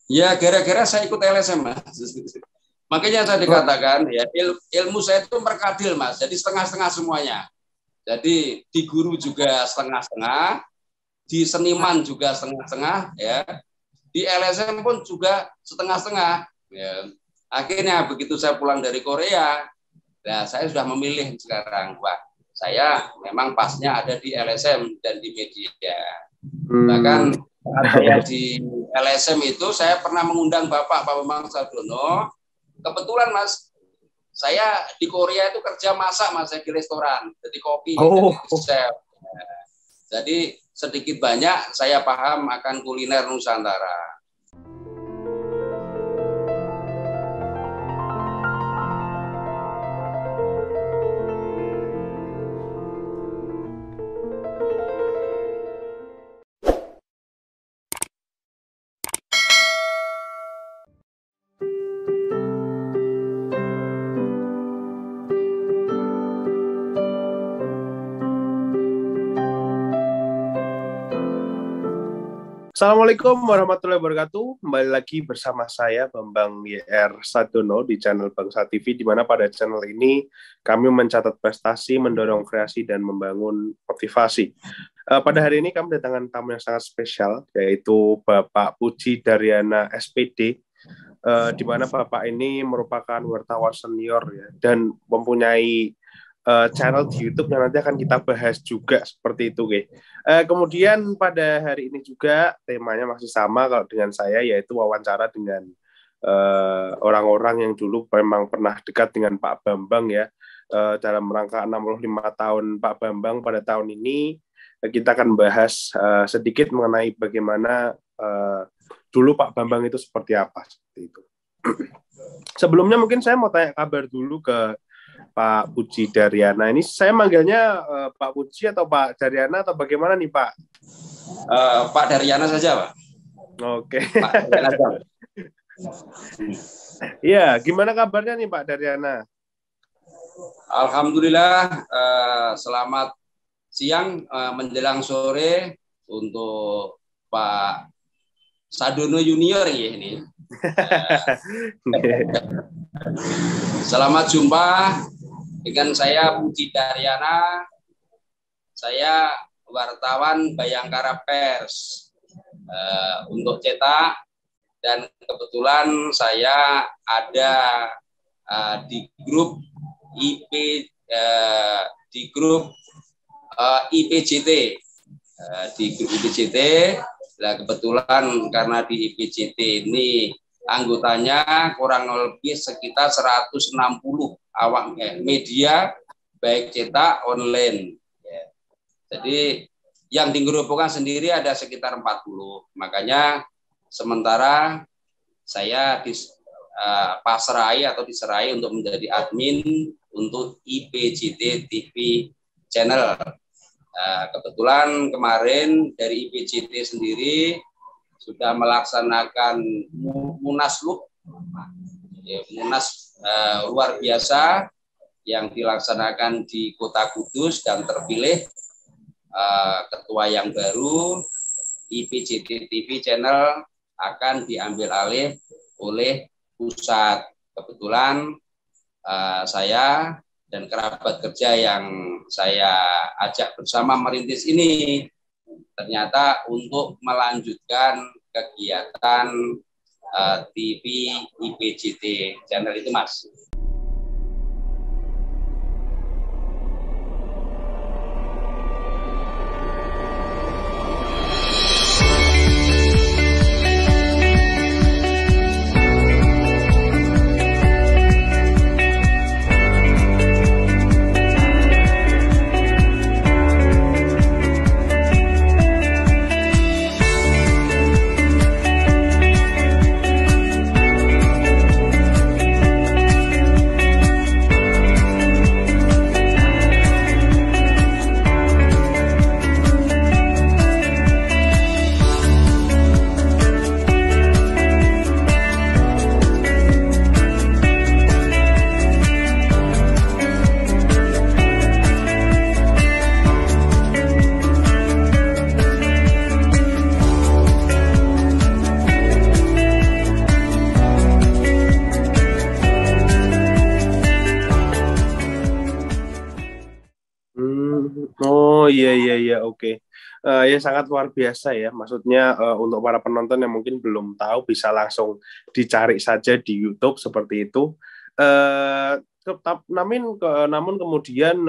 Ya, gara-gara saya ikut LSM, Mas. Makanya saya dikatakan, ya ilmu saya itu merkadil, Mas. Jadi setengah-setengah semuanya. Jadi di guru juga setengah-setengah, di seniman juga setengah-setengah, ya. Di LSM pun juga setengah-setengah. Ya. Akhirnya begitu saya pulang dari Korea, nah saya sudah memilih sekarang, wah saya memang pasnya ada di LSM dan di media. Bahkan saat saya di LSM itu saya pernah mengundang Bapak Pak Bambang Sardono. Kebetulan Mas, saya di Korea itu kerja masak Mas, saya di restoran, jadi kopi, jadi chef. Jadi sedikit banyak saya paham akan kuliner Nusantara. Assalamualaikum warahmatullahi wabarakatuh. Kembali lagi bersama saya Bambang YR Sardono di channel Bangsa TV, di mana pada channel ini kami mencatat prestasi, mendorong kreasi, dan membangun motivasi. Pada hari ini kami datangkan tamu yang sangat spesial, yaitu Bapak Puji Daryana SPD, di mana Bapak ini merupakan wartawan senior ya, dan mempunyai channel di YouTube yang nanti akan kita bahas juga seperti itu, guys. Kemudian pada hari ini juga temanya masih sama kalau dengan saya, yaitu wawancara dengan orang-orang yang dulu memang pernah dekat dengan Pak Bambang ya. Dalam rangka 65 tahun Pak Bambang pada tahun ini, kita akan bahas sedikit mengenai bagaimana dulu Pak Bambang itu seperti apa, seperti itu. Sebelumnya mungkin saya mau tanya kabar dulu ke Pak Puji Daryana. Ini saya manggilnya Pak Puji atau Pak Daryana atau bagaimana nih Pak? Pak Daryana saja, Pak. Oke. Pak Daryana. Iya, gimana kabarnya nih Pak Daryana? Alhamdulillah, selamat siang menjelang sore untuk Pak Sardono Junior ya ini. Selamat jumpa dengan saya Puji Daryana. Saya wartawan Bayangkara Pers untuk cetak, dan kebetulan saya ada di grup IPJT. Di grup IPJT. Nah, kebetulan karena di IPJT ini anggotanya kurang lebih sekitar 160 awak media, baik cetak online. Ya. Jadi yang digerobokan sendiri ada sekitar 40. Makanya sementara saya pasrai atau diserai untuk menjadi admin untuk IPJT TV channel. Kebetulan kemarin dari IPJT sendiri sudah melaksanakan Munaslup, Munas luar biasa yang dilaksanakan di Kota Kudus, dan terpilih ketua yang baru. IPJT TV channel akan diambil alih oleh pusat. Kebetulan saya dan kerabat kerja yang saya ajak bersama merintis ini ternyata untuk melanjutkan kegiatan TV IPJT channel itu, Mas. Oke. Ya sangat luar biasa ya. Maksudnya untuk para penonton yang mungkin belum tahu bisa langsung dicari saja di YouTube seperti itu. Namun kemudian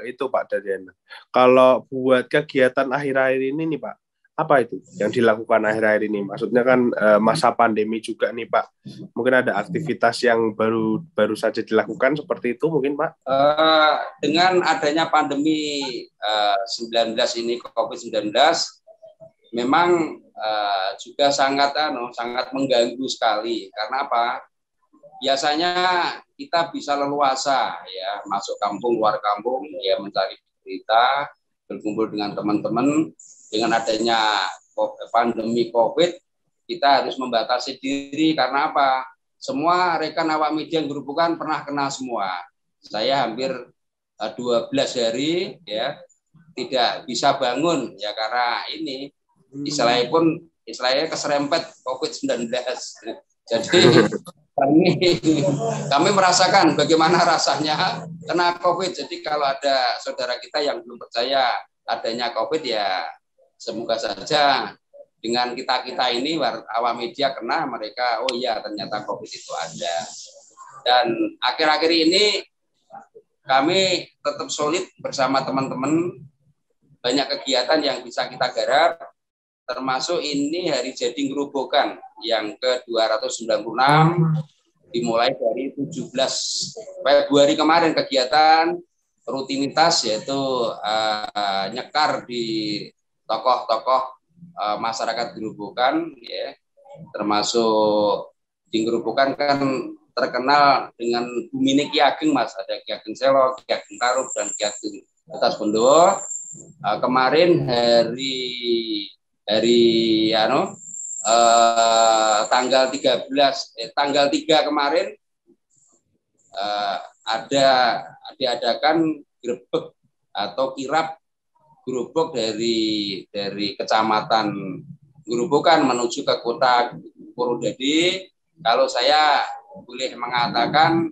itu Pak Dadian. Kalau buat kegiatan akhir-akhir ini nih Pak, apa itu yang dilakukan akhir-akhir ini? Maksudnya kan masa pandemi juga nih Pak. Mungkin ada aktivitas yang baru saja dilakukan seperti itu mungkin Pak? Dengan adanya pandemi 19 ini, COVID-19, memang juga sangat mengganggu sekali. Karena apa? Biasanya kita bisa leluasa ya masuk kampung, luar kampung, ya mencari berita, berkumpul dengan teman-teman. Dengan adanya pandemi COVID, kita harus membatasi diri karena apa? Semua rekan awak media yang Gerobokan pernah kena semua. Saya hampir 12 hari ya tidak bisa bangun ya karena ini istilahnya keserempet COVID-19. Jadi kami merasakan bagaimana rasanya kena COVID. Jadi kalau ada saudara kita yang belum percaya adanya COVID ya semoga saja dengan kita ini awak media kena, mereka oh iya ternyata COVID itu ada. Dan akhir-akhir ini kami tetap solid bersama teman-teman, banyak kegiatan yang bisa kita garap, termasuk ini Hari Jadi Gerobokan yang ke-296 dimulai dari 17 Februari kemarin kegiatan rutinitas yaitu nyekar di tokoh-tokoh masyarakat Gerobokan ya, termasuk di Gerobokan kan terkenal dengan Bumine Ki Ageng Mas, ada Ki Ageng Selo, Ki Ageng Tarup dan Ki Ageng Atas Bondowo. Kemarin tanggal 3 kemarin diadakan grebek atau kirap gerobok dari kecamatan Gerobokan menuju ke kota Purwodadi. Kalau saya boleh mengatakan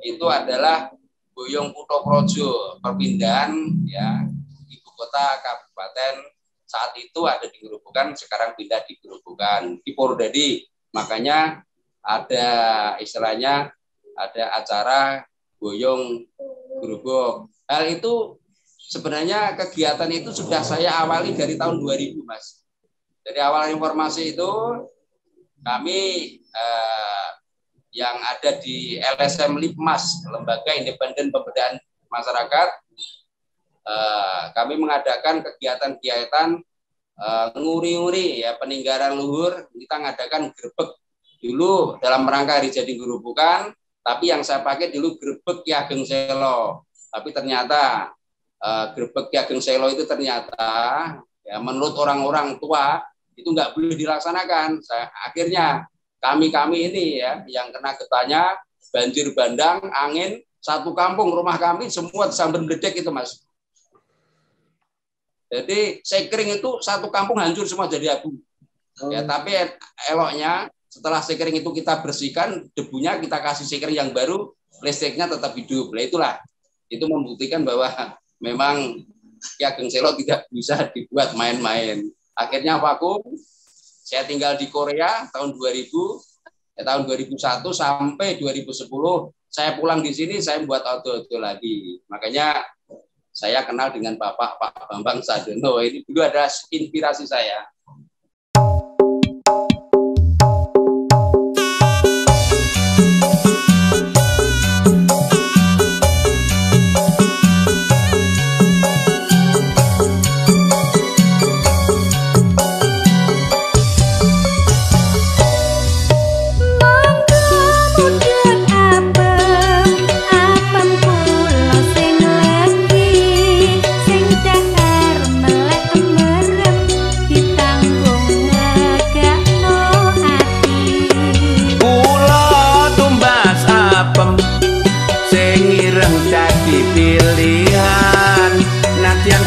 itu adalah Boyong Kuthaprojo, perpindahan ya ibu kota kabupaten saat itu ada di Gerobokan, sekarang pindah di Gerobokan di Purwodadi. Makanya ada istilahnya ada acara Boyong Gerobok. Hal itu sebenarnya kegiatan itu sudah saya awali dari tahun 2000, Mas. Dari awal informasi itu kami yang ada di LSM Lipmas, Lembaga Independen Pemberdayaan Masyarakat, kami mengadakan kegiatan-kegiatan nguri-nguri ya peninggalan luhur. Kita mengadakan grebek dulu dalam rangka Hari Jadi Gerobokan, tapi yang saya pakai dulu grebek Ki Ageng Selo. Tapi ternyata grebek Ki Ageng Selo itu ternyata ya menurut orang-orang tua itu nggak boleh dilaksanakan. Akhirnya kami ini ya yang kena getahnya banjir bandang, angin, satu kampung rumah kami semua disambar meledek itu Mas. Jadi sekering itu satu kampung hancur semua jadi abu. Ya tapi eloknya setelah sekering itu kita bersihkan, debunya kita kasih sekering yang baru, listriknya tetap hidup. Nah itulah itu membuktikan bahwa memang Ki Ageng Selo tidak bisa dibuat main-main. Akhirnya vakum. Saya tinggal di Korea tahun 2000, tahun 2001 sampai 2010. Saya pulang di sini, saya buat audio lagi. Makanya saya kenal dengan Pak Bambang Sadono. Ini dulu ada inspirasi saya.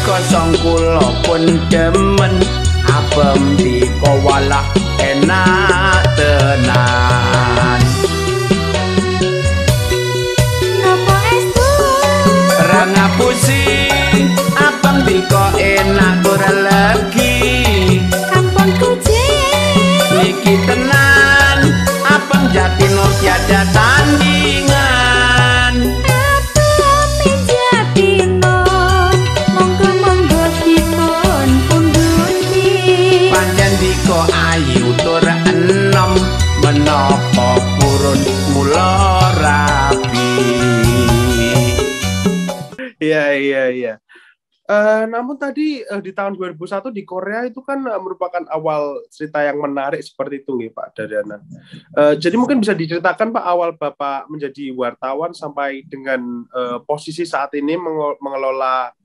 Kosong kula pun demen apem di kowalah enak tenan. Nopo estu ra ngapusi apem di ko enak tiada tandingan. Pancen diko ayu tur enom, menapa purun mula rapi. Iya. Namun tadi di tahun 2001 di Korea itu kan merupakan awal cerita yang menarik seperti itu nih Pak Daryana. Jadi mungkin bisa diceritakan Pak awal Bapak menjadi wartawan sampai dengan posisi saat ini mengelola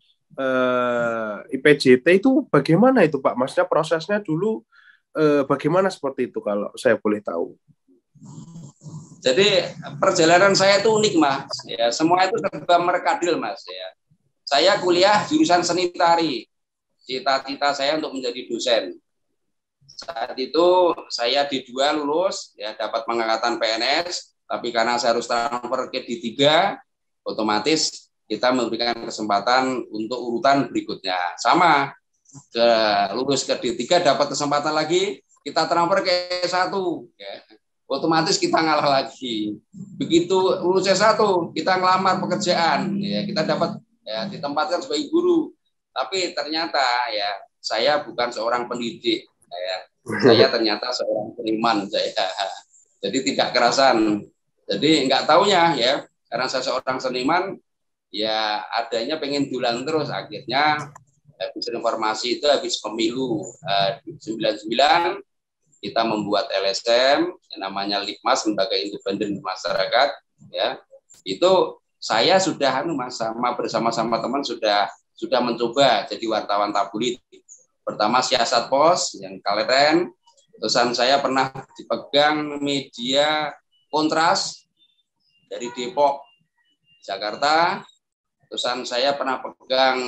IPJT itu bagaimana itu Pak? Maksudnya prosesnya dulu bagaimana seperti itu kalau saya boleh tahu? Jadi perjalanan saya itu unik Mas. Ya, semua itu serba merkadil Mas. Ya. Saya kuliah jurusan seni tari. Cita-cita saya untuk menjadi dosen. Saat itu saya D2 lulus, ya dapat pengangkatan PNS, tapi karena saya harus transfer ke D3, otomatis kita memberikan kesempatan untuk urutan berikutnya. Sama, lulus ke D3 dapat kesempatan lagi, kita transfer ke S1. Ya. Otomatis kita ngalah lagi. Begitu lulus S1, kita ngelamar pekerjaan, ya kita dapat ya ditempatkan sebagai guru, tapi ternyata ya saya bukan seorang pendidik, ya. Saya ternyata seorang seniman saya, jadi tidak kerasan. Jadi nggak taunya ya karena saya seorang seniman ya adanya pengen dulang terus, akhirnya habis informasi itu habis pemilu 99 kita membuat LSM yang namanya Likmas, Lembaga Independen Masyarakat, ya itu saya sudah bersama-sama teman sudah mencoba jadi wartawan tabloid. Pertama Siasat Pos yang Kaleten, terusan saya pernah dipegang media Kontras dari Depok, Jakarta. Terusan saya pernah pegang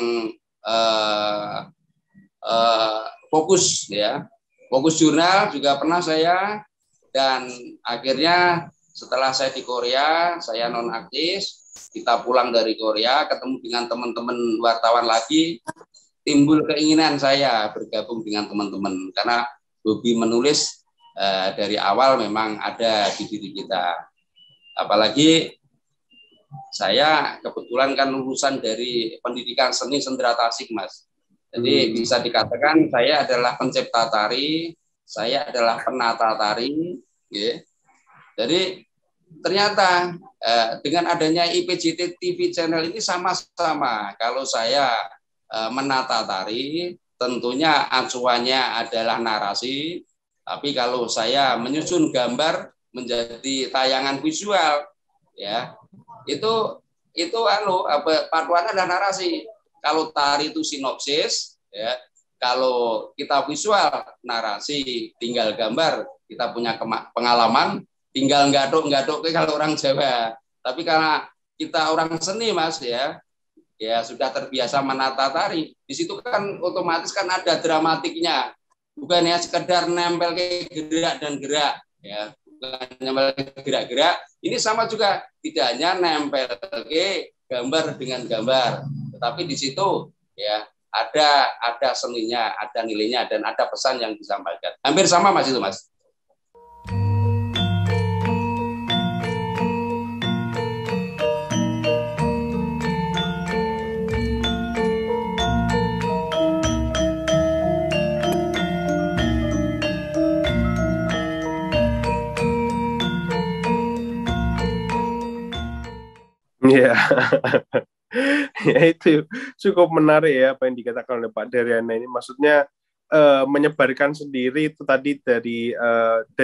Fokus ya. Fokus Jurnal juga pernah saya, dan akhirnya setelah saya di Korea, saya nonaktif. Kita pulang dari Korea, ketemu dengan teman-teman wartawan lagi, timbul keinginan saya bergabung dengan teman-teman karena hobi menulis dari awal memang ada di diri kita. Apalagi saya kebetulan kan lulusan dari pendidikan seni sendera Tasik, Mas. Jadi bisa dikatakan saya adalah pencipta tari, saya adalah penata tari, ya. Jadi ternyata dengan adanya IPJT TV channel ini sama-sama. Kalau saya menata tari, tentunya acuannya adalah narasi. Tapi kalau saya menyusun gambar menjadi tayangan visual, ya itu paduan adalah narasi. Kalau tari itu sinopsis, ya. Kalau kita visual narasi, tinggal gambar, kita punya pengalaman. Tinggal nggaduk kalau orang Jawa. Tapi karena kita orang seni Mas ya sudah terbiasa menata tari. Di situ kan otomatis kan ada dramatiknya. Bukan ya sekedar nempel ke gerak dan gerak ya. Bukan nempel ke gerak-gerak. Ini sama juga, tidak hanya nempel ke gambar dengan gambar. Tetapi di situ ya ada seninya, ada nilainya, dan ada pesan yang disampaikan. Hampir sama Mas itu Mas. Iya, ya itu cukup menarik ya apa yang dikatakan oleh Pak Daryana ini. Maksudnya menyebarkan sendiri itu tadi dari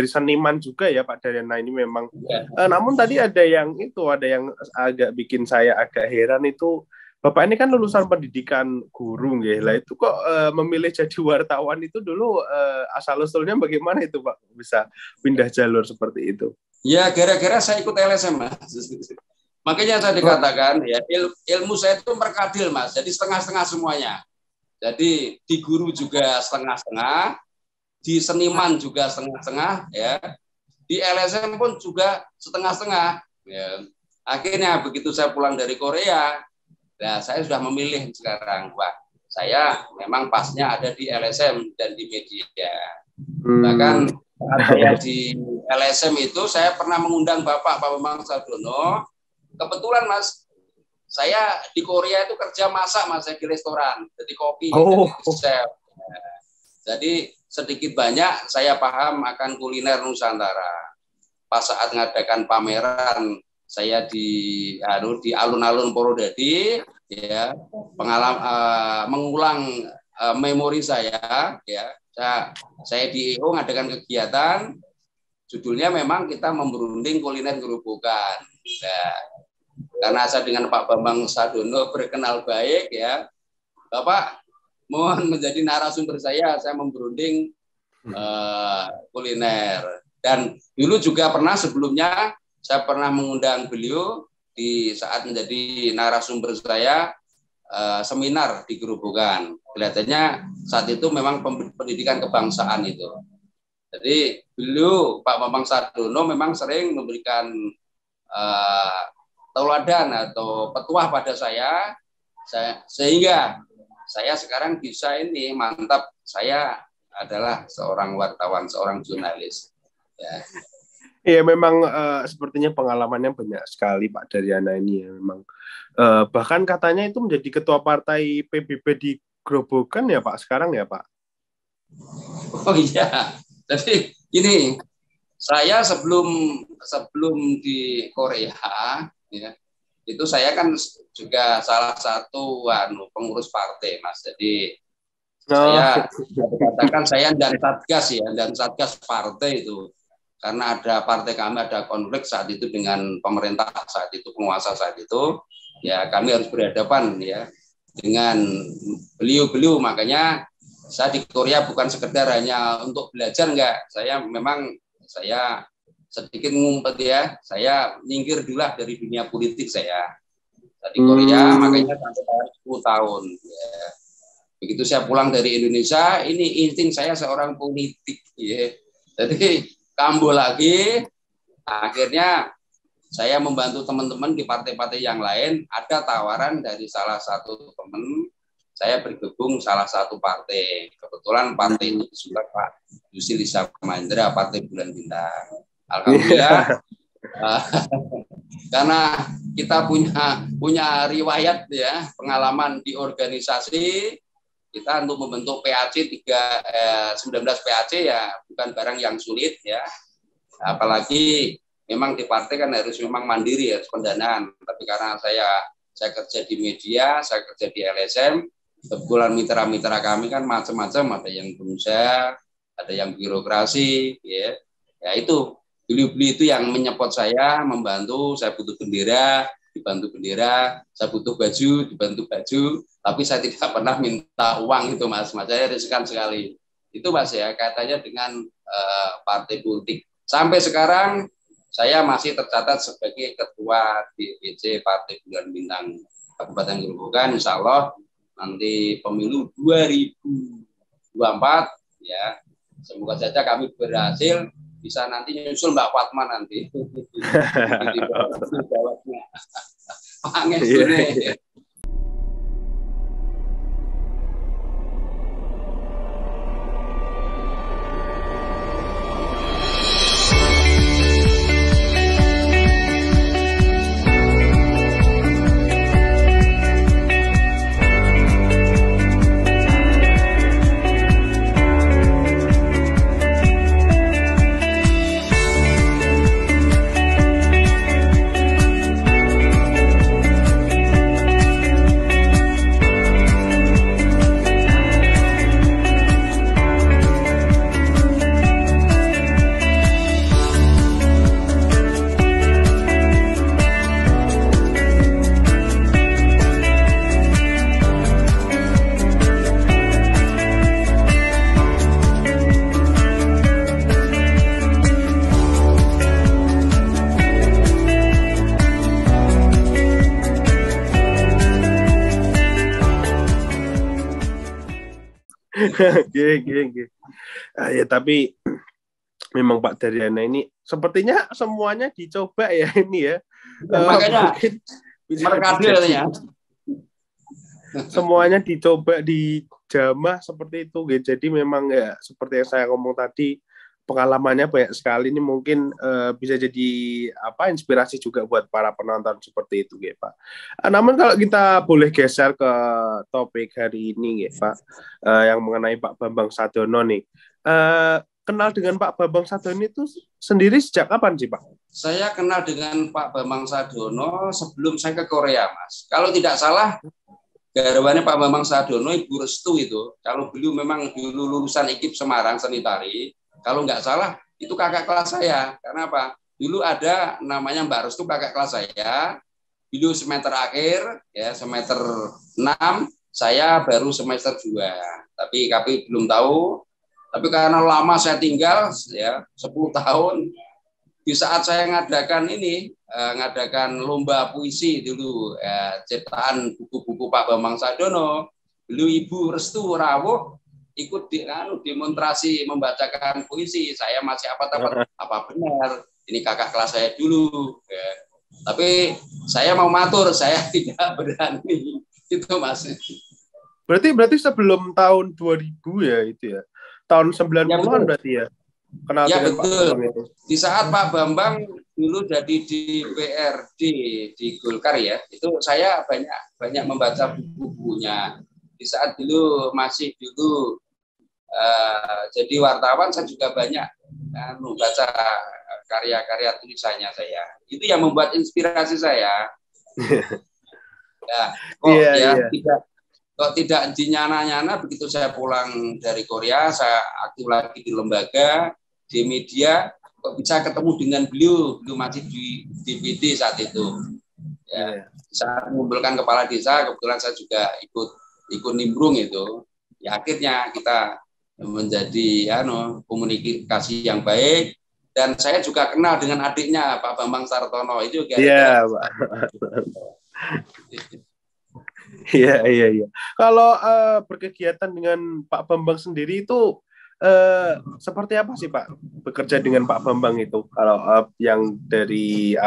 seniman juga ya Pak Daryana ini memang. Namun tadi ada yang agak bikin saya agak heran itu. Bapak ini kan lulusan pendidikan guru ya. Lah itu kok memilih jadi wartawan itu dulu asal-usulnya bagaimana itu Pak? Bisa pindah jalur seperti itu? Ya gara-gara saya ikut LSM Mas. Makanya saya dikatakan ya ilmu saya itu merkadil Mas, jadi setengah-setengah semuanya. Jadi di guru juga setengah-setengah, di seniman juga setengah-setengah, ya. Di LSM pun juga setengah-setengah. Ya. Akhirnya begitu saya pulang dari Korea, nah saya sudah memilih sekarang, wah saya memang pasnya ada di LSM dan di media. Bahkan saat saya di LSM itu saya pernah mengundang Bapak Pak Bambang Sadono. Kebetulan Mas, saya di Korea itu kerja masak Mas, saya di restoran, jadi kopi, jadi chef. Jadi sedikit banyak saya paham akan kuliner Nusantara. Pas saat mengadakan pameran saya di alun-alun Purwodadi, ya, mengulang memori saya, ya. Saya di EO mengadakan kegiatan, judulnya memang kita memberunding kuliner gerobokan. Nah, karena saya dengan Pak Bambang Sadono berkenal baik, ya, Bapak mohon menjadi narasumber saya memberunding kuliner. Dan dulu juga pernah sebelumnya saya pernah mengundang beliau di saat menjadi narasumber saya seminar di Gerobokan. Kelihatannya saat itu memang pendidikan kebangsaan itu. Jadi beliau Pak Bambang Sadono memang sering memberikan tauladan atau petuah pada saya sehingga saya sekarang bisa ini mantap, saya adalah seorang wartawan, seorang jurnalis. Ya. Iya memang sepertinya pengalamannya banyak sekali Pak Daryana ini ya memang. Bahkan katanya itu menjadi ketua partai PBB di Grobogan ya Pak sekarang ya Pak. Oh iya, jadi ini saya sebelum di Korea ya, itu saya kan juga salah satu pengurus partai Mas. Jadi saya katakan saya dan satgas partai itu. Karena ada partai kami ada konflik saat itu dengan pemerintah saat itu, penguasa saat itu, ya kami harus berhadapan ya dengan beliau-beliau. Makanya saya di Korea bukan sekedar hanya untuk belajar, enggak. Saya sedikit ngumpet ya, saya nyingkir dulu dari dunia politik saya. Di Korea makanya sampai 10 tahun. Ya. Begitu saya pulang dari Indonesia, ini insting saya seorang politik. Ya. Jadi kambuh lagi, akhirnya saya membantu teman-teman di partai-partai yang lain. Ada tawaran dari salah satu teman, saya bergabung salah satu partai. Kebetulan partai itu juga Pak Yusril Iza Mahendra, Partai Bulan Bintang. Alhamdulillah, karena kita punya riwayat ya, pengalaman di organisasi. Kita untuk membentuk PAC 19 PAC ya bukan barang yang sulit ya. Apalagi memang di partai kan harus memang mandiri, harus pendanaan. Tapi karena saya kerja di media, saya kerja di LSM, kebetulan mitra-mitra kami kan macam-macam, ada yang berusaha, ada yang birokrasi, ya. Ya itu, beli-beli itu yang menyepot saya, membantu, saya butuh bendera, dibantu bendera, saya butuh baju, dibantu baju, tapi saya tidak pernah minta uang itu Mas, saya riskan sekali. Itu Mas ya, katanya dengan partai politik. Sampai sekarang saya masih tercatat sebagai ketua DPC Partai Bulan Bintang Kabupaten Gerobokan. Insya Allah nanti pemilu 2024 ya, semoga saja kami berhasil bisa nanti nyusul Mbak Fatma nanti. Pangen ini. Gini. Ya tapi memang Pak Daryana ini sepertinya semuanya dicoba ya ini ya. Makanya merkadilnya. Semuanya dicoba dijamah seperti itu. Jadi memang ya seperti yang saya ngomong tadi, pengalamannya banyak sekali. Ini mungkin bisa jadi inspirasi juga buat para penonton seperti itu, ya Pak. Namun kalau kita boleh geser ke topik hari ini, ya Pak, yang mengenai Pak Bambang Sadyono nih. Kenal dengan Pak Bambang Sadyono itu sendiri sejak kapan sih, Pak? Saya kenal dengan Pak Bambang Sadyono sebelum saya ke Korea, Mas. Kalau tidak salah, garwannya Pak Bambang Sadyono, Ibu Restu itu, kalau beliau memang dulu lulusan IKIP Semarang Seni Tari, kalau nggak salah itu kakak kelas saya. Karena apa? Dulu ada namanya Mbak Restu, kakak kelas saya. Beliau semester akhir, ya semester 6, saya baru semester 2. Tapi kami belum tahu. Tapi karena lama saya tinggal, ya 10 tahun. Di saat saya ngadakan lomba puisi dulu, ciptaan buku-buku Pak Bambang Sadyono, beliau Ibu Restu rawuh ikut demonstrasi membacakan puisi. Saya masih apa benar ini kakak kelas saya dulu, ya. Tapi saya mau matur, saya tidak berani itu, Mas. Berarti sebelum tahun 2000 ya itu ya, tahun 90-an ya, berarti ya kenal ya, dengan betul. Pak Bambang itu. Di saat Pak Bambang dulu jadi di PRD di Golkar ya, itu saya banyak membaca buku-bukunya. Di saat dulu masih jadi wartawan, saya juga banyak membaca karya-karya tulisannya saya. Itu yang membuat inspirasi saya. Tidak nyana-nyana begitu saya pulang dari Korea, saya aktif lagi di lembaga, di media, kok bisa ketemu dengan beliau masih di DPD saat itu. Ya, saat mengumpulkan kepala desa, kebetulan saya juga ikut nimbrung itu. Ya, akhirnya kita menjadi komunikasi yang baik, dan saya juga kenal dengan adiknya Pak Bambang Sartono itu. Iya, Pak. Iya. Kalau berkegiatan dengan Pak Bambang sendiri itu seperti apa sih, Pak, bekerja dengan Pak Bambang itu? Kalau yang dari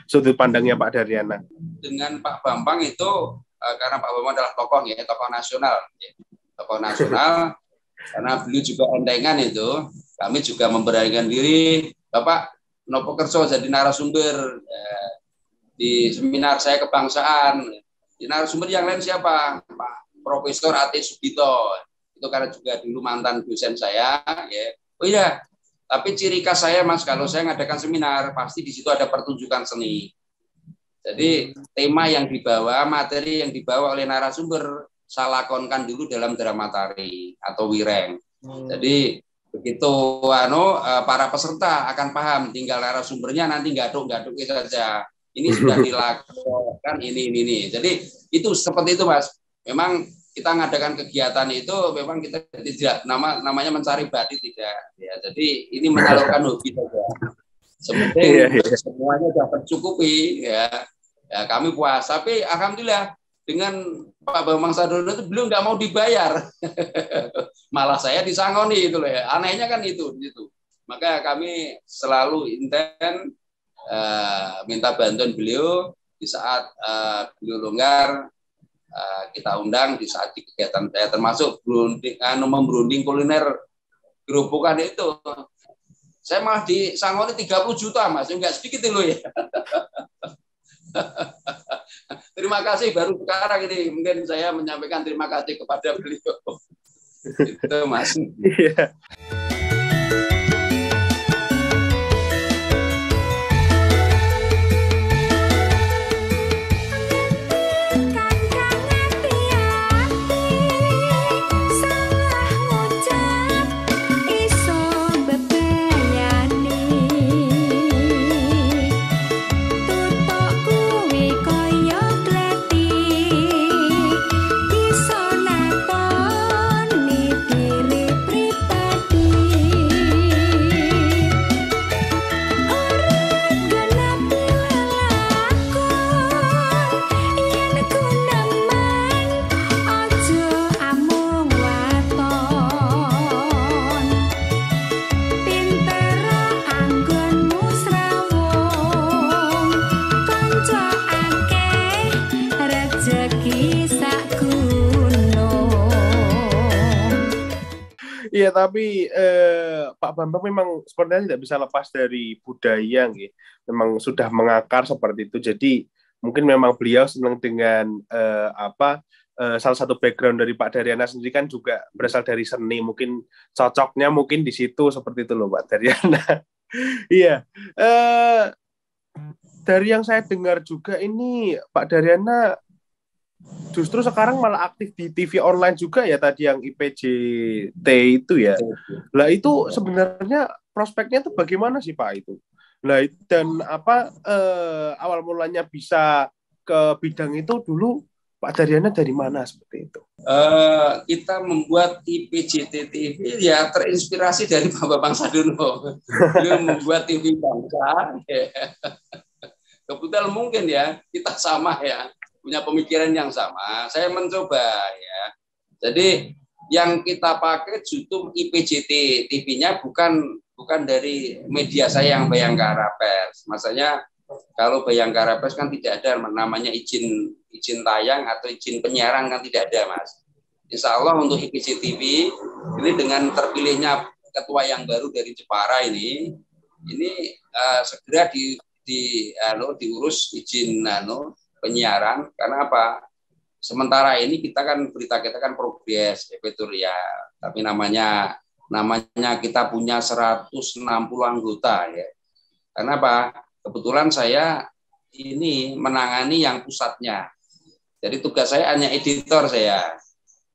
sudut pandangnya Pak Daryana? Dengan Pak Bambang itu karena Pak Bambang adalah tokoh nasional. Karena beliau juga entengan itu, kami juga memberanikan diri. Bapak Nopo Kerso jadi narasumber di seminar saya kebangsaan. Di narasumber yang lain siapa? Pak Profesor Ati Subito. Itu karena juga dulu mantan dosen saya. Ya. Oh iya, tapi ciri khas saya, Mas, kalau saya ngadakan seminar, pasti di situ ada pertunjukan seni. Jadi tema yang dibawa, materi yang dibawa oleh narasumber, saya lakonkan dulu dalam drama tari atau wireng. Jadi begitu para peserta akan paham, tinggal narasumbernya nanti gaduk-gaduk saja. Ini sudah dilakukan ini. Jadi itu seperti itu, Mas. Memang kita mengadakan kegiatan itu memang kita tidak namanya mencari badi tidak. Ya, jadi ini menyalurkan hobi saja. Sebenarnya semuanya sudah tercukupi ya. Ya, kami puas. Tapi alhamdulillah dengan Pak Bambang Sadyono itu belum nggak mau dibayar. Malah saya disangoni itu loh ya. Anehnya kan itu. Maka kami selalu intent minta bantuan beliau di saat beliau longgar, kita undang di saat di kegiatan saya, termasuk memberunding kuliner gerobokan itu. Saya malah disangoni 30 juta, Mas. Enggak sedikit loh ya. Terima kasih, baru sekarang ini mungkin saya menyampaikan terima kasih kepada beliau. Itu, Mas. Iya. Iya, tapi Pak Bambang memang sepertinya tidak bisa lepas dari budaya, gitu. Memang sudah mengakar seperti itu. Jadi mungkin memang beliau senang dengan salah satu background dari Pak Daryana sendiri kan juga berasal dari seni. Mungkin cocoknya mungkin di situ seperti itu loh Pak Daryana. Iya. Dari yang saya dengar juga ini Pak Daryana justru sekarang malah aktif di TV online juga ya tadi yang IPJT itu ya. Lah itu sebenarnya prospeknya itu bagaimana sih Pak itu? Lah dan awal mulanya bisa ke bidang itu dulu Pak Daryana dari mana seperti itu? Kita membuat IPJT TV ya terinspirasi dari Pak Bambang Sadurno. Beliau membuat TV bangsa. Ya. Kebetulan mungkin ya kita sama ya. Punya pemikiran yang sama, saya mencoba ya. Jadi yang kita pakai justru IPJT TV-nya bukan dari media saya yang Bayangkara Pers. Maksudnya kalau Bayangkara Pers kan tidak ada namanya izin tayang atau izin penyiaran kan tidak ada Mas. Insya Allah untuk IPJT TV ini dengan terpilihnya ketua yang baru dari Jepara ini segera diurus izin penyiaran karena apa? Sementara ini berita kita kan progres editorial, tapi namanya kita punya 160 anggota ya. Karena apa? Kebetulan saya ini menangani yang pusatnya. Jadi tugas saya hanya editor saya.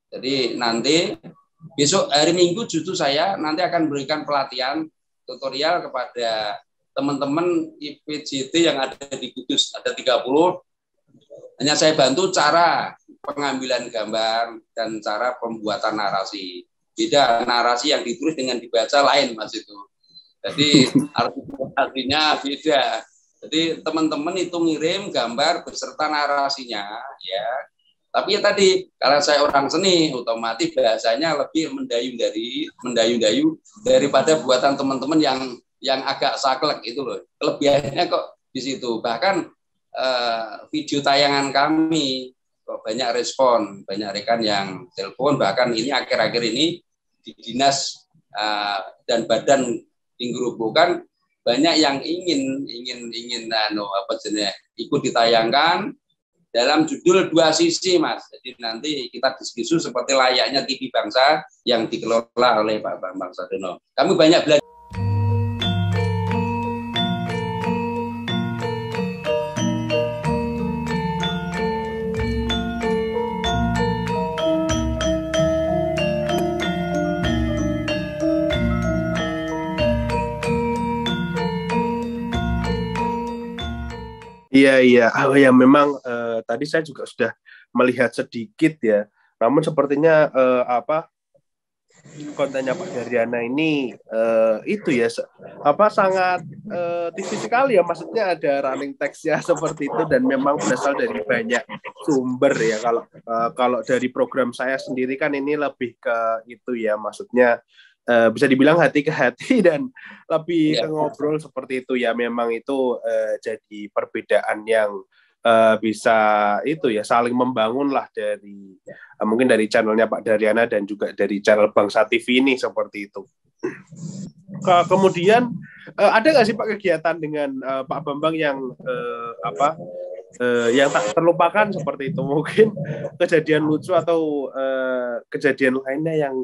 Jadi nanti besok hari Minggu justru saya nanti akan berikan pelatihan tutorial kepada teman-teman IPJT yang ada di Kudus, ada 30. Hanya saya bantu cara pengambilan gambar dan cara pembuatan narasi. Beda narasi yang ditulis dengan dibaca lain Mas itu. Jadi artinya beda. Jadi teman-teman itu ngirim gambar beserta narasinya ya. Tapi ya tadi kalau saya orang seni otomatis bahasanya lebih mendayu-dayu daripada buatan teman-teman yang agak saklek itu loh. Kelebihannya kok di situ. Bahkan video tayangan kami kok banyak respon, banyak rekan yang telepon, bahkan ini akhir-akhir ini di dinas dan badan Tinggurubukan banyak yang ingin ikut ditayangkan dalam judul 2 sisi Mas. Jadi nanti kita diskusi seperti layaknya TV Bangsa yang dikelola oleh Pak Bambang Sadurno. Kami banyak belajar. Iya. Ya memang tadi saya juga sudah melihat sedikit ya. Namun sepertinya kontennya Pak Daryana ini itu ya sangat TV sekali ya. Maksudnya ada running text-nya seperti itu dan memang berasal dari banyak sumber ya. Kalau dari program saya sendiri kan ini lebih ke itu ya. Maksudnya bisa dibilang hati ke hati dan lebih ke ngobrol seperti itu ya. Memang itu jadi perbedaan yang bisa itu ya saling membangun lah dari mungkin dari channelnya Pak Daryana dan juga dari channel Bangsa TV ini seperti itu. Kemudian ada nggak sih Pak kegiatan dengan Pak Bambang yang yang tak terlupakan seperti itu, mungkin kejadian lucu atau kejadian lainnya yang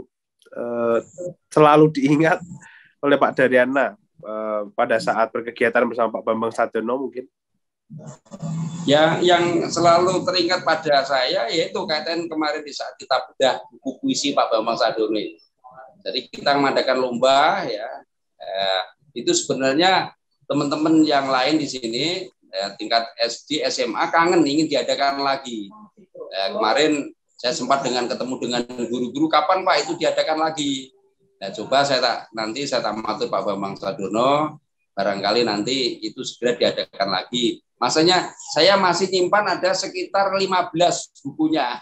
selalu diingat oleh Pak Daryana pada saat berkegiatan bersama Pak Bambang Sadurno mungkin? Ya, yang selalu teringat pada saya yaitu kaitan kemarin di saat kita bedah buku puisi Pak Bambang Sadurno. Jadi kita mengadakan lomba ya. Itu sebenarnya teman-teman yang lain di sini tingkat SD, SMA kangen ingin diadakan lagi. Kemarin saya sempat ketemu dengan guru-guru, kapan Pak itu diadakan lagi? Nah, coba nanti saya matur Pak Bambang Sadurno, barangkali nanti itu segera diadakan lagi. Masanya saya masih nyimpan ada sekitar 15 bukunya.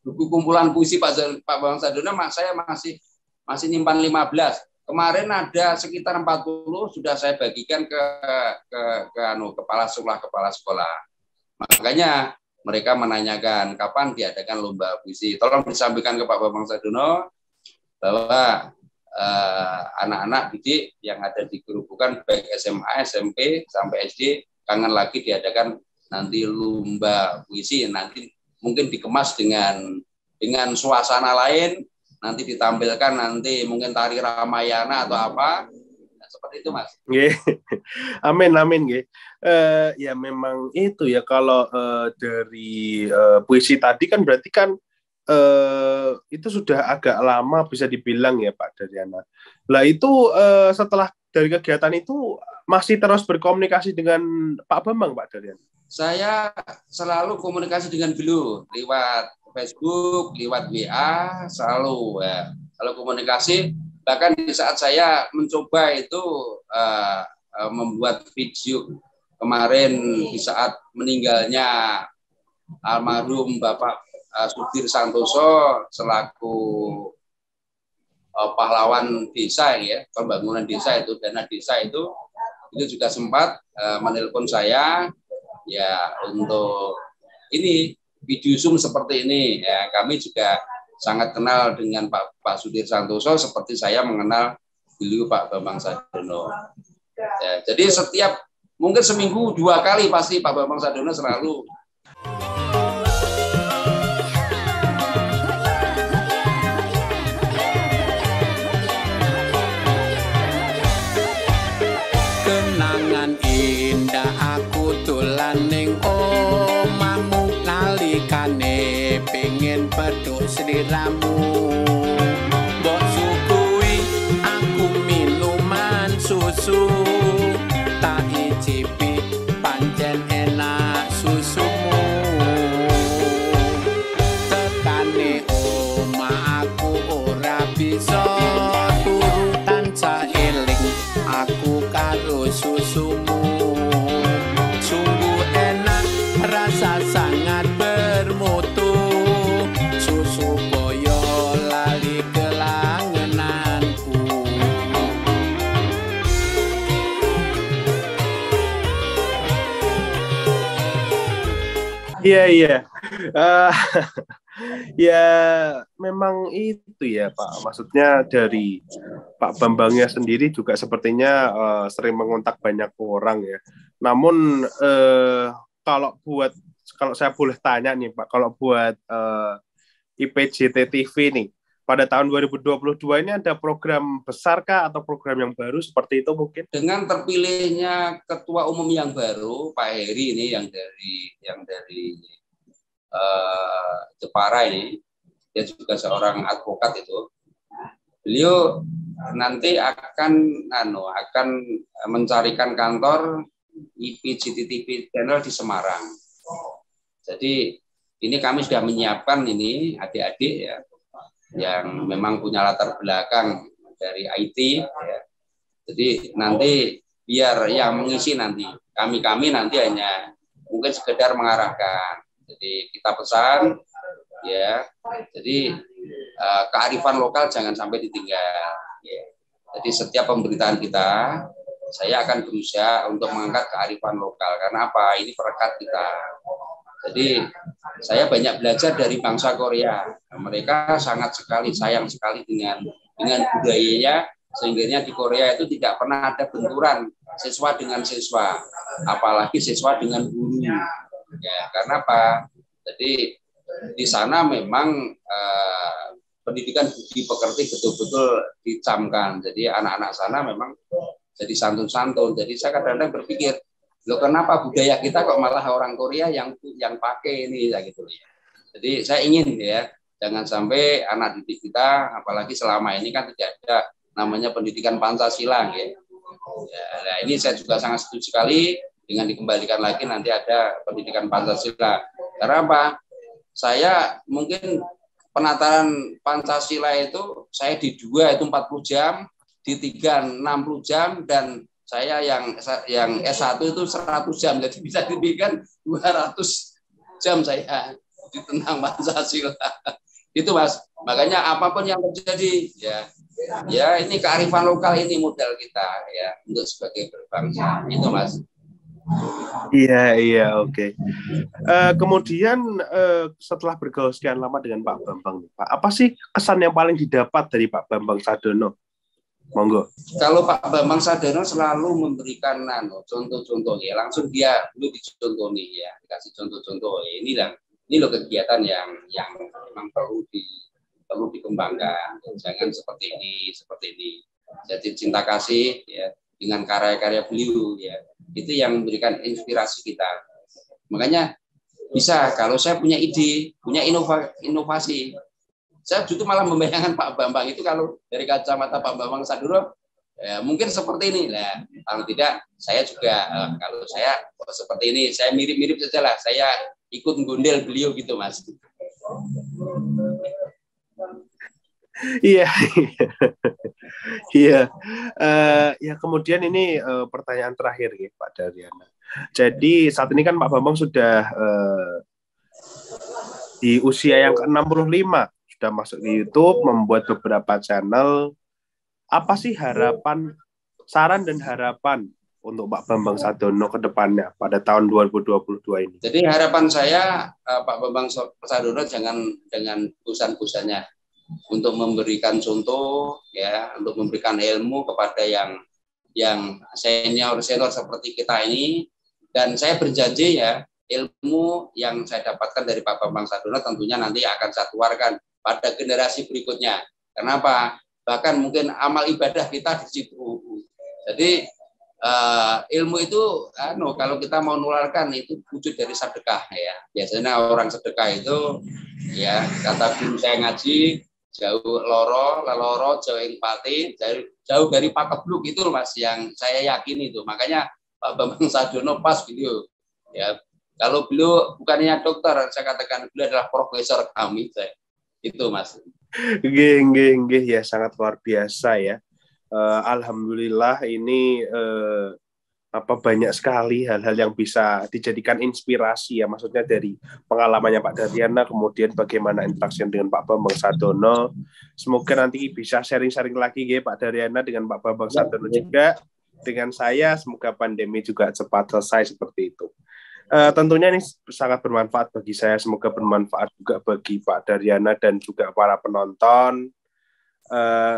Buku kumpulan puisi Pak Bambang Sadurno, saya masih nyimpan 15. Kemarin ada sekitar 40 sudah saya bagikan ke kepala sekolah. Makanya mereka menanyakan kapan diadakan lomba puisi. Tolong disampaikan ke Pak Bambang Sadurno bahwa anak-anak didik yang ada di Gerobokan baik SMA, SMP sampai SD kangen lagi diadakan nanti lomba puisi, nanti mungkin dikemas dengan suasana lain, nanti ditampilkan nanti mungkin tari Ramayana atau apa. Nah, seperti itu Mas. Amin amin ya memang itu ya kalau dari puisi tadi kan berarti kan itu sudah agak lama bisa dibilang ya Pak Daryana. Lah itu setelah dari kegiatan itu masih terus berkomunikasi dengan Pak Bambang Pak Daryana? Saya selalu komunikasi dengan beliau lewat Facebook, lewat WA, selalu ya. Kalau komunikasi, bahkan di saat saya mencoba itu membuat video kemarin di saat meninggalnya almarhum Bapak Sudir Santoso selaku pahlawan desa ya, pembangunan desa itu, dana desa itu juga sempat menelpon saya ya untuk ini video Zoom seperti ini ya. Kami juga sangat kenal dengan Pak Sudir Santoso seperti saya mengenal beliau Pak Bambang Sadiono. Ya, jadi setiap mungkin seminggu 2 kali pasti Pak Bambang Sadiono selalu peduk sliramu mbok sukui aku minuman susu tak icipi pancen enak susumu tekane omah aku ora bisa turutan saeling aku karo susumu sungguh enak rasa sangat bermutu Iya. Ya memang itu ya Pak. Maksudnya dari Pak Bambangnya sendiri juga sepertinya sering mengontak banyak orang ya. Namun kalau saya boleh tanya nih Pak, kalau buat IPJT TV nih, pada tahun 2022 ini ada program besarkah atau program yang baru seperti itu mungkin? Dengan terpilihnya ketua umum yang baru Pak Heri ini yang dari Jepara ini, dia juga seorang advokat itu. Beliau nanti akan mencarikan kantor IPJT TV channel di Semarang. Jadi ini kami sudah menyiapkan ini adik-adik ya, yang memang punya latar belakang dari IT ya. Jadi nanti biar yang mengisi nanti kami nanti hanya mungkin sekedar mengarahkan. Jadi kita pesan ya. Jadi kearifan lokal jangan sampai ditinggal ya. Jadi setiap pemberitaan kita saya akan berusaha untuk mengangkat kearifan lokal karena apa? Ini perekat kita. Jadi saya banyak belajar dari bangsa Korea. Mereka sangat sekali sayang sekali dengan budayanya, sehingga di Korea itu tidak pernah ada benturan siswa dengan siswa, apalagi siswa dengan guru. Ya, karena apa? Jadi di sana memang pendidikan budi pekerti betul-betul dicamkan. Jadi anak-anak sana memang jadi santun-santun. Jadi saya kadang-kadang berpikir, loh kenapa budaya kita kok malah orang Korea yang pakai ini ya gitu ya. Jadi saya ingin ya jangan sampai anak didik kita apalagi selama ini kan tidak ada namanya pendidikan Pancasila ya. Nah, ini saya juga sangat setuju sekali dengan dikembalikan lagi nanti ada pendidikan Pancasila. Karena apa? Saya mungkin penataran Pancasila itu saya di 2 itu 40 jam, di 3 60 jam dan saya yang S1 itu 100 jam, jadi bisa dibikin 200 jam saya di tentang Pancasila. Itu Mas. Makanya apapun yang terjadi ya ini kearifan lokal ini modal kita ya untuk sebagai berbangsa. Itu Mas. Iya, oke. Kemudian setelah bergaul sekian lama dengan Pak Bambang, Pak, apa sih kesan yang paling didapat dari Pak Bambang Sadono? Monggo. Kalau Pak Bambang Sadono selalu memberikan contoh-contoh ya, langsung dia dulu dicontoh nih ya, dikasih contoh-contoh. Ini loh kegiatan yang memang perlu dikembangkan. Jangan seperti ini. Jadi cinta kasih ya dengan karya-karya beliau ya. Itu yang memberikan inspirasi kita. Makanya bisa kalau saya punya ide, punya inovasi, saya justru malah membayangkan Pak Bambang itu kalau dari kacamata Pak Bambang Sadono ya, mungkin seperti ini lah. Kalau tidak, saya juga kalau saya seperti ini, saya mirip-mirip saja lah. Saya ikut gondel beliau gitu, Mas. Iya, iya. Ya kemudian ini pertanyaan terakhir ya Pak Daryana. Jadi saat ini kan Pak Bambang sudah di usia yang ke-65, sudah masuk di YouTube, membuat beberapa channel. Apa sih saran dan harapan untuk Pak Bambang Sadono ke depannya pada tahun 2022 ini? Jadi harapan saya Pak Bambang Sadono jangan dengan bosan-bosannya untuk memberikan contoh ya, untuk memberikan ilmu kepada yang senior seperti kita ini. Dan saya berjanji ya, ilmu yang saya dapatkan dari Pak Bambang Sadono tentunya nanti akan saya keluarkan pada generasi berikutnya. Kenapa? Bahkan mungkin amal ibadah kita di situ. Jadi ilmu itu kalau kita mau nularkan itu wujud dari sedekah ya. Biasanya orang sedekah itu ya, kata guru saya ngaji, jauh leloro jauh empati, jauh dari pakebluk itu Mas, yang saya yakin itu. Makanya Pak Bambang Sadono pas beliau ya. Kalau beliau bukannya dokter, saya katakan beliau adalah profesor kami, itu Mas. Nggih, ya sangat luar biasa ya. Alhamdulillah ini banyak sekali hal-hal yang bisa dijadikan inspirasi ya, maksudnya dari pengalamannya Pak Daryana, kemudian bagaimana interaksi dengan Pak Bambang Sadono. Semoga nanti bisa sharing-sharing lagi ya Pak Daryana dengan Pak Bambang Sadono juga dengan saya. Semoga pandemi juga cepat selesai seperti itu. Tentunya ini sangat bermanfaat bagi saya, semoga bermanfaat juga bagi Pak Daryana dan juga para penonton.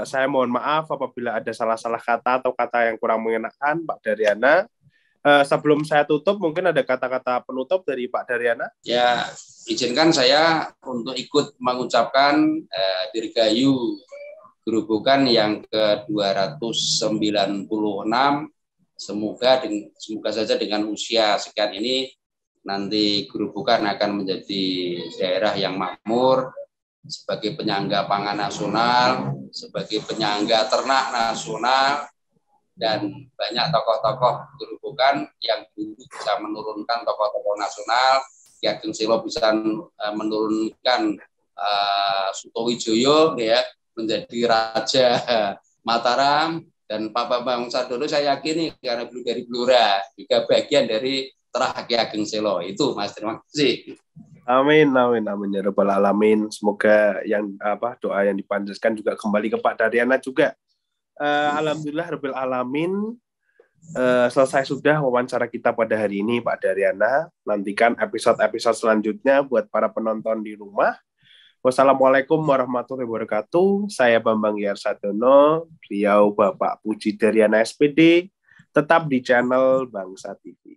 Saya mohon maaf apabila ada salah-salah kata atau kata yang kurang mengenakan Pak Daryana. Sebelum saya tutup, mungkin ada kata-kata penutup dari Pak Daryana. Ya, izinkan saya untuk ikut mengucapkan Dirgayu Gerobokan yang ke-296. Semoga saja dengan usia sekian ini nanti Gerobokan akan menjadi daerah yang makmur, sebagai penyangga pangan nasional, sebagai penyangga ternak nasional, dan banyak tokoh-tokoh Gerobokan yang dulu bisa menurunkan tokoh-tokoh nasional. Ki Ageng Selo bisa menurunkan Sutowijoyo ya menjadi Raja Mataram, dan Pak Bambang Sadono saya yakini karena beliau dari Blora juga bagian dari terah Ki Ageng Selo. Itu Mas, terima kasih. Amin ya rabbal alamin. Semoga doa yang dipanjatkan juga kembali ke Pak Daryana juga. Alhamdulillah rabbil alamin. Selesai sudah wawancara kita pada hari ini Pak Daryana. Nantikan episode-episode selanjutnya buat para penonton di rumah. Wassalamualaikum warahmatullahi wabarakatuh. Saya Bambang Yer Sadono, beliau Bapak Puji Daryana SPD. Tetap di channel Bangsa TV.